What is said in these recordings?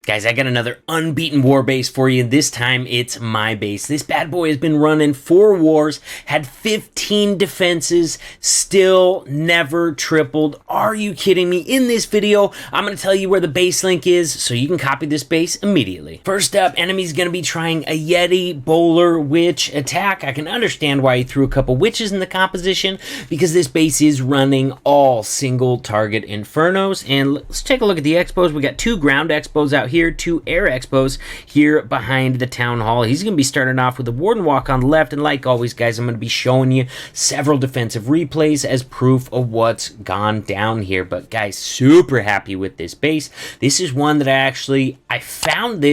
Guys, I got another unbeaten war base for you. This time it's my base. This bad boy has been running 4 wars, had 15 defenses, still never tripled. Are you kidding me? In this video, I'm going to tell you where the base link is so you can copy this base immediately. First up, enemy's going to be trying a Yeti Bowler witch attack. I can understand why he threw a couple witches in the composition because this base is running all single target infernos. And let's take a look at the expos. We got 2 ground expos out here, 2 air expos here behind the town hall. He's going to be starting off with a warden walk on the left, and like always, guys, I'm going to be showing you several defensive replays as proof of what's gone down here. But guys, super happy with this base. This is one that I found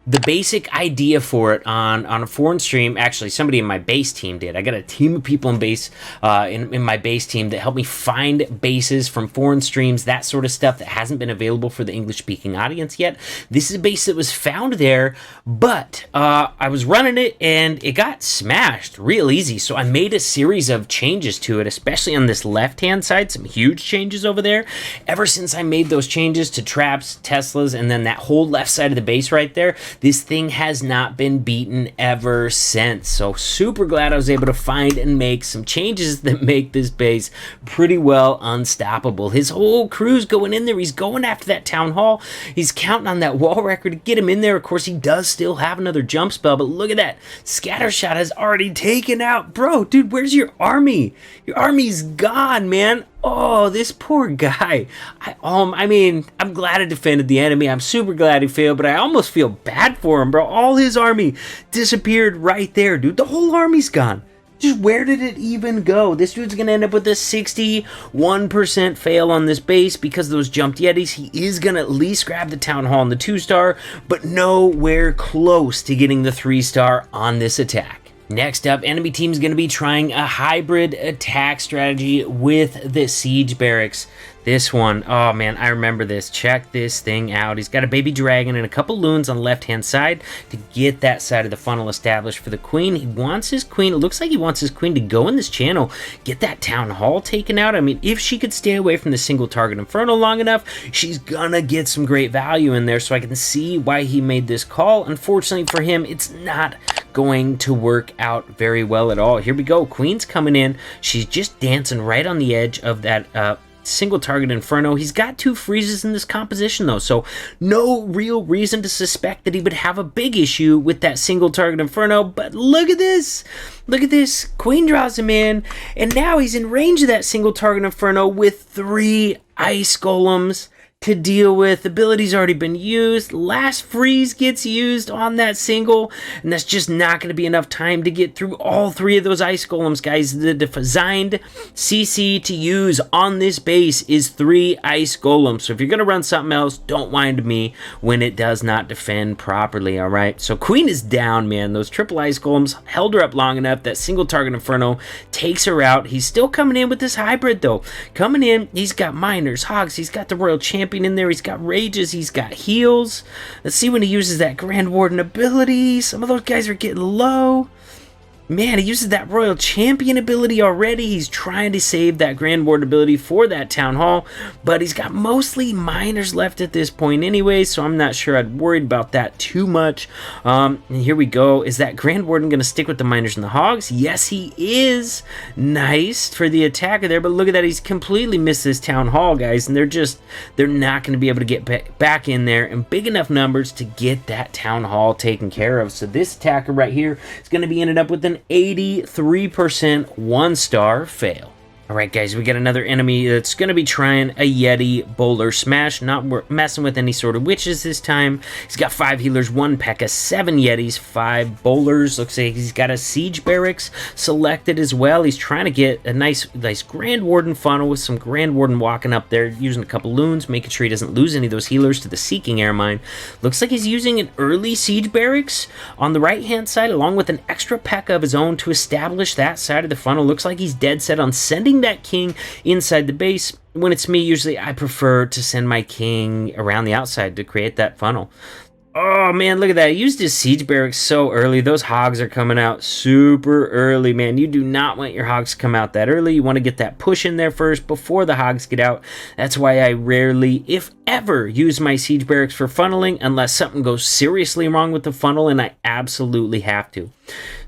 the basic idea for it on a foreign stream. Actually, somebody in my base team did. I got a team of people in base in my base team that helped me find bases from foreign streams, that sort of stuff that hasn't been available for the English-speaking audience yet. This is a base that was found there, but I was running it and it got smashed real easy. So I made a series of changes to it, especially on this left-hand side, some huge changes over there. Ever since I made those changes to traps, Teslas, and then that whole left side of the base right there, this thing has not been beaten ever since. So super glad I was able to find and make some changes that make this base pretty well unstoppable. His whole crew's going in there. He's going after that town hall. He's counting on that wall record to get him in there. Of course, he does still have another jump spell, but look at that. Scattershot has already taken out. Bro, dude, where's your army? Your army's gone, man. Oh, this poor guy. I mean, I'm glad I defended the enemy. I'm super glad he failed, but I almost feel bad for him, bro. All his army disappeared right there, dude. The whole army's gone. Just where did it even go? This dude's going to end up with a 61% fail on this base because of those jumped Yetis. He is going to at least grab the town hall and the 2-star, but nowhere close to getting the 3-star on this attack. Next up, enemy team's going to be trying a hybrid attack strategy with the siege barracks. This one, oh man, I remember this. Check this thing out. He's got a baby dragon and a couple loons on the left-hand side to get that side of the funnel established for the queen. He wants his queen, it looks like he wants his queen to go in this channel, get that town hall taken out. I mean, if she could stay away from the single target inferno long enough, she's gonna get some great value in there. So I can see why he made this call. Unfortunately for him, it's not going to work out very well at all. Here we go. Queen's coming in. She's just dancing right on the edge of that single target inferno. He's got 2 freezes in this composition though, so no real reason to suspect that he would have a big issue with that single target inferno. But look at this. Look at this. Queen draws him in, and now he's in range of that single target inferno with 3 ice golems to deal with. Ability's already been used. Last freeze gets used on that single, and that's just not going to be enough time to get through all 3 of those ice golems, guys. The designed CC to use on this base is 3 ice golems. So if you're going to run something else, don't mind me when it does not defend properly, all right? So queen is down, man. Those triple ice golems held her up long enough. That single target inferno takes her out. He's still coming in with this hybrid, though. Coming in, he's got miners, hogs, he's got the royal champion in there, he's got rages, he's got heals. Let's see when he uses that Grand Warden ability. Some of those guys are getting low. Man, he uses that Royal Champion ability already. He's trying to save that Grand Warden ability for that Town Hall, but he's got mostly miners left at this point anyway, so I'm not sure I'd worried about that too much. And here we go. Is that Grand Warden going to stick with the miners and the hogs? Yes, he is. Nice for the attacker there, but look at that. He's completely missed this Town Hall, guys, and they're not going to be able to get back in there in big enough numbers to get that Town Hall taken care of. So this attacker right here is going to be ended up with an 83% 1-star fail. Alright guys, we got another enemy that's going to be trying a Yeti Bowler smash, not messing with any sort of witches this time. He's got 5 healers, 1 P.E.K.K.A., 7 Yetis, 5 bowlers. Looks like he's got a siege barracks selected as well. He's trying to get a nice Grand Warden funnel with some Grand Warden walking up there, using a couple loons, making sure he doesn't lose any of those healers to the Seeking Air Mine. Looks like he's using an early siege barracks on the right-hand side, along with an extra P.E.K.K.A. of his own to establish that side of the funnel. Looks like he's dead set on sending that king inside the base. When it's me, usually I prefer to send my king around the outside to create that funnel. Oh man, look at that. He used his siege barracks so early. Those hogs are coming out super early, man. You do not want your hogs to come out that early. You want to get that push in there first before the hogs get out. That's why I rarely, if ever use my siege barracks for funneling unless something goes seriously wrong with the funnel and I absolutely have to.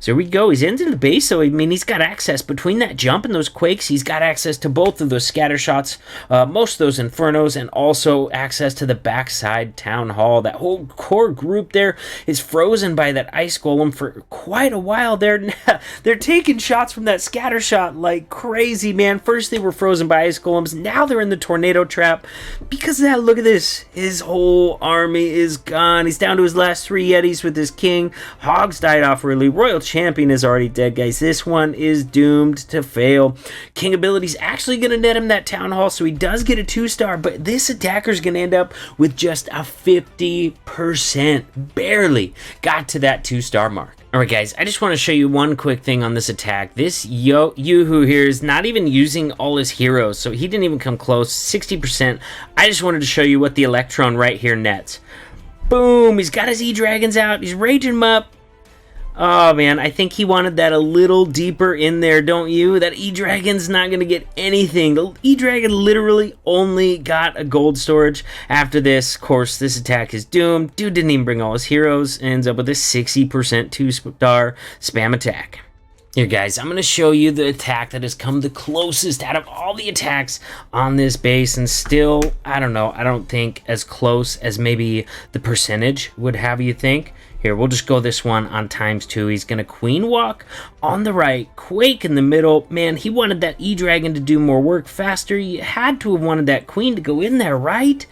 So here we go. He's into the base, so I mean, he's got access between that jump and those quakes. He's got access to both of those scatter shots, most of those infernos, and also access to the backside town hall. That whole core group there is frozen by that ice golem for quite a while. They're taking shots from that scatter shot like crazy, man. First they were frozen by ice golems, now they're in the tornado trap. Because of that, look at this. His whole army is gone. He's down to his last 3 Yetis with his king. Hogs died off early. Royal Champion is already dead, guys. This one is doomed to fail. King ability's actually going to net him that town hall, so he does get a 2-star, but this attacker's going to end up with just a 50%. Barely got to that 2-star mark. Alright guys, I just want to show you one quick thing on this attack. This Yoo-hoo here is not even using all his heroes, so he didn't even come close. 60%. I just wanted to show you what the Electron right here nets. Boom! He's got his E-Dragons out. He's raging them up. Oh man, I think he wanted that a little deeper in there, don't you? That E-Dragon's not going to get anything. The E-Dragon literally only got a gold storage. After this, of course, this attack is doomed. Dude didn't even bring all his heroes. Ends up with a 60% 2-star spam attack. Here guys, I'm going to show you the attack that has come the closest out of all the attacks on this base, and still, I don't know, I don't think as close as maybe the percentage would have you think. Here, we'll just go this one on ×2. He's going to queen walk on the right, quake in the middle. Man, he wanted that E-Dragon to do more work faster. You had to have wanted that queen to go in there, right?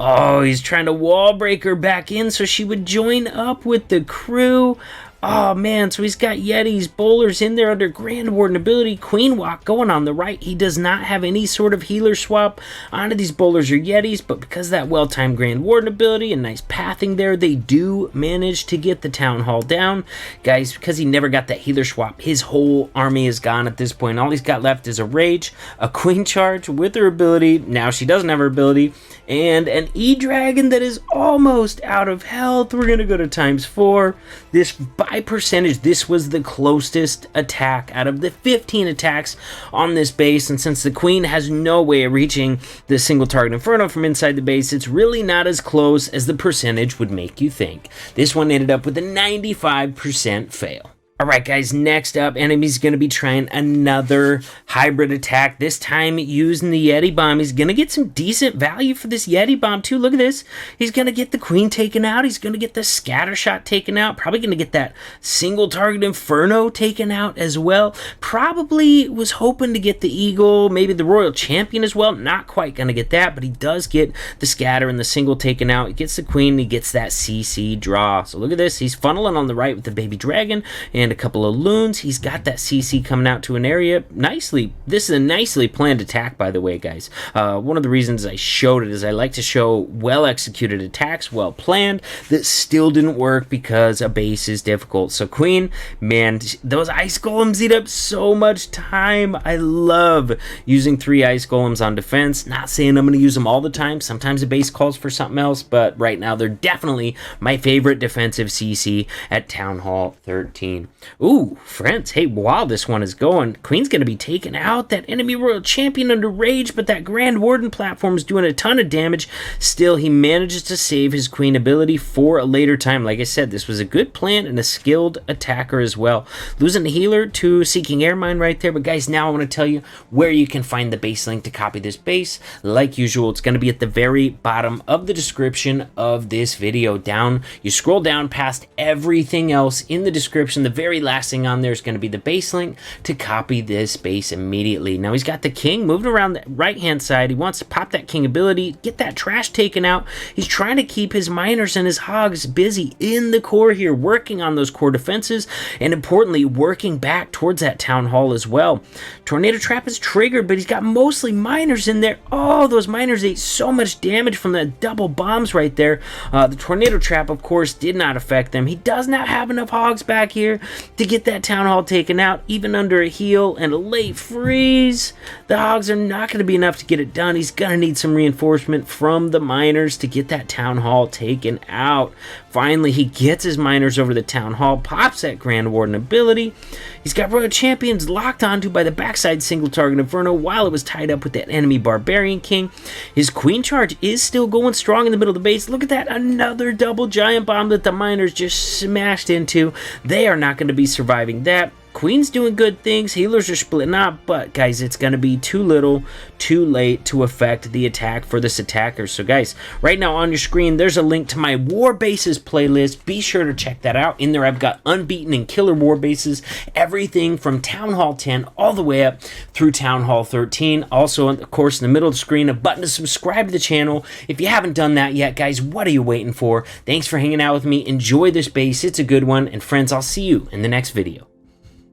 Oh, he's trying to wall break her back in so she would join up with the crew. Oh man, so he's got Yetis, Bowlers in there under Grand Warden ability, Queen Walk going on the right. He does not have any sort of healer swap onto these Bowlers or Yetis, but because of that well-timed Grand Warden ability and nice pathing there, they do manage to get the Town Hall down. Guys, because he never got that healer swap, his whole army is gone at this point. All he's got left is a Rage, a Queen Charge with her ability, now she doesn't have her ability, and an E-Dragon that is almost out of health. We're going to go to ×4. This by percentage, this was the closest attack out of the 15 attacks on this base, and since the queen has no way of reaching the single target inferno from inside the base, it's really not as close as the percentage would make you think. This one ended up with a 95% fail. Alright guys, next up, enemy's going to be trying another hybrid attack, this time using the Yeti Bomb. He's going to get some decent value for this Yeti Bomb too. Look at this. He's going to get the Queen taken out. He's going to get the Scatter Shot taken out. Probably going to get that single target Inferno taken out as well. Probably was hoping to get the Eagle, maybe the Royal Champion as well. Not quite going to get that, but he does get the Scatter and the single taken out. He gets the Queen, he gets that CC draw. So look at this. He's funneling on the right with the Baby Dragon and a couple of loons. He's got that CC coming out to an area nicely. This is a nicely planned attack, by the way, guys. One of the reasons I showed it is I like to show well executed attacks, well planned, that still didn't work because a base is difficult. So Queen, man, those ice golems eat up so much time. I love using 3 ice golems on defense. Not saying I'm going to use them all the time. Sometimes a base calls for something else, but right now they're definitely my favorite defensive CC at Town Hall 13. Ooh, friends, hey, while this one is going, Queen's going to be taking out that enemy Royal Champion under Rage, but that Grand Warden platform is doing a ton of damage. Still, he manages to save his Queen ability for a later time. Like I said, this was a good plan and a skilled attacker as well. Losing the healer to Seeking Airmine right there, but guys, now I want to tell you where you can find the base link to copy this base. Like usual, it's going to be at the very bottom of the description of this video. Down, you scroll down past everything else in the description. The very last thing on there is going to be the base link to copy this base immediately. Now he's got the king moving around the right hand side. He wants to pop that king ability, get that trash taken out. He's trying to keep his miners and his hogs busy in the core here, working on those core defenses, and importantly working back towards that town hall as well. Tornado trap is triggered, but he's got mostly miners in there. Oh, those miners ate so much damage from the double bombs right there. The tornado trap, of course, did not affect them. He does not have enough hogs back here to get that Town Hall taken out, even under a heal and a late freeze. The Hogs are not going to be enough to get it done. He's going to need some reinforcement from the miners to get that Town Hall taken out. Finally, he gets his miners over the Town Hall, pops that Grand Warden ability. He's got Royal Champions locked onto by the backside single target Inferno while it was tied up with that enemy Barbarian King. His Queen Charge is still going strong in the middle of the base. Look at that, another double giant bomb that the miners just smashed into. They are not going to be surviving that. Queen's doing good things, healers are splitting up, but guys, it's going to be too little, too late to affect the attack for this attacker. So guys, right now on your screen, there's a link to my War Bases playlist. Be sure to check that out. In there, I've got unbeaten and killer War Bases, everything from Town Hall 10 all the way up through Town Hall 13. Also, of course, in the middle of the screen, a button to subscribe to the channel. If you haven't done that yet, guys, what are you waiting for? Thanks for hanging out with me. Enjoy this base. It's a good one. And friends, I'll see you in the next video.